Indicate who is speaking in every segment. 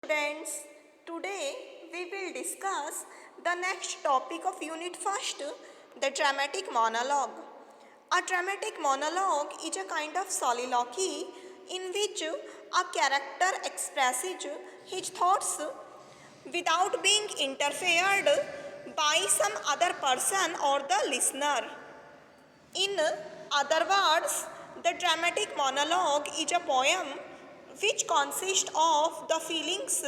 Speaker 1: students. Today we will discuss the next topic of Unit 1st, the dramatic monologue. A dramatic monologue is a kind of soliloquy in which a character expresses his thoughts without being interfered by some other person or the listener. In other words, the dramatic monologue is a poem which consists of the feelings,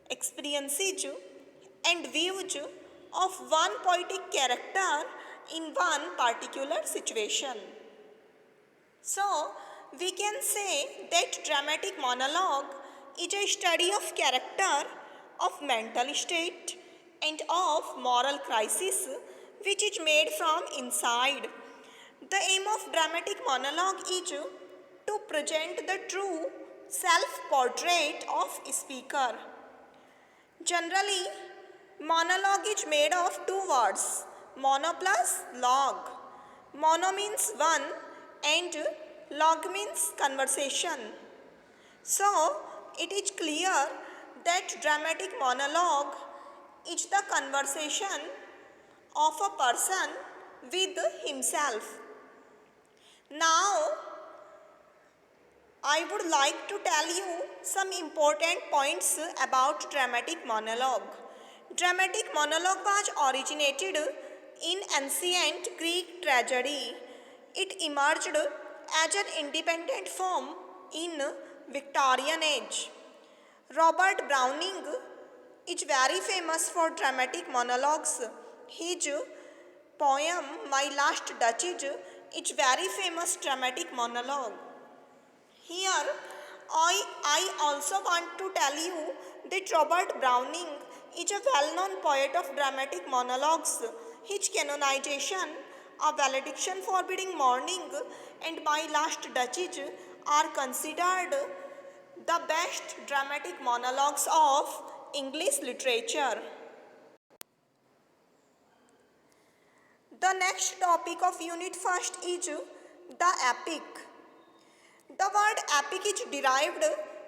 Speaker 1: experiences, and views of one poetic character in one particular situation. So, we can say that dramatic monologue is a study of character, of mental state, and of moral crisis which is made from inside. The aim of dramatic monologue is to present the true self-portrait of a speaker. Generally, monologue is made of two words, mono plus log. Mono means one and log means conversation. So, it is clear that dramatic monologue is the conversation of a person with himself. Now, I would like to tell you some important points about dramatic monologue. Dramatic monologue was originated in ancient Greek tragedy. It emerged as an independent form in Victorian age. Robert Browning is very famous for dramatic monologues. His poem My Last Duchess is very famous dramatic monologue. Here I also want to tell you that Robert Browning is a well-known poet of dramatic monologues. His canonization, A Valediction Forbidding Mourning, and My Last Duchess are considered the best dramatic monologues of English literature. The next topic of Unit 1st is the epic. The word epic is derived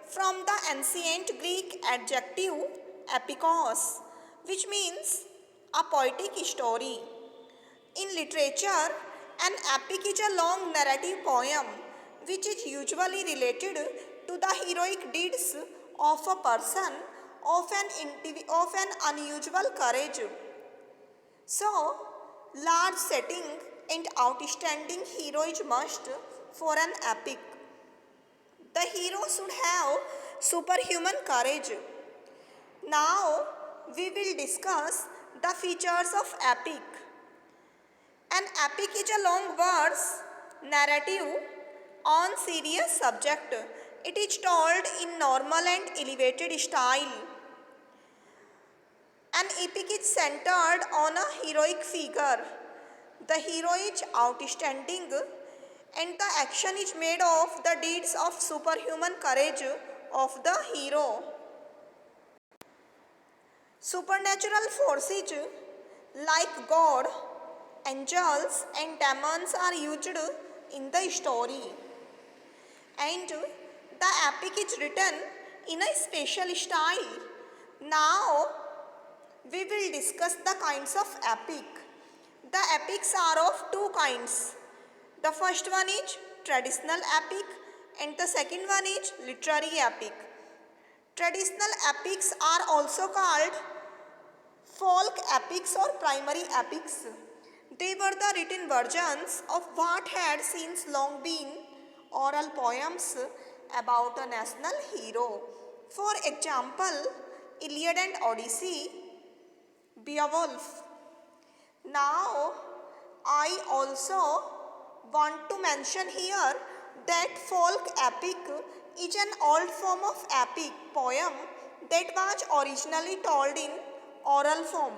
Speaker 1: from the ancient Greek adjective epikos, which means a poetic story. In literature, an epic is a long narrative poem which is usually related to the heroic deeds of a person of an unusual courage. So, large setting and outstanding hero is must for an epic. The hero should have superhuman courage. Now, we will discuss the features of epic. An epic is a long verse narrative on serious subject. It is told in normal and elevated style. An epic is centered on a heroic figure. The hero is outstanding and the action is made of the deeds of superhuman courage of the hero. Supernatural forces like God, angels and demons are used in the story. And the epic is written in a special style. Now, we will discuss the kinds of epic. The epics are of two kinds. The first one is traditional epic and the second one is literary epic. Traditional epics are also called folk epics or primary epics. They were the written versions of what had since long been oral poems about a national hero. For example, Iliad and Odyssey, Beowulf. Now, I also want to mention here that folk epic is an old form of epic poem that was originally told in oral form.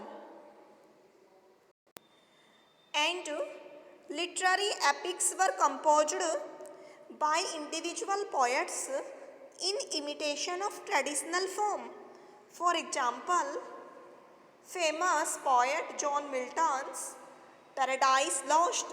Speaker 1: And literary epics were composed by individual poets in imitation of traditional form. For example, famous poet John Milton's Paradise Lost.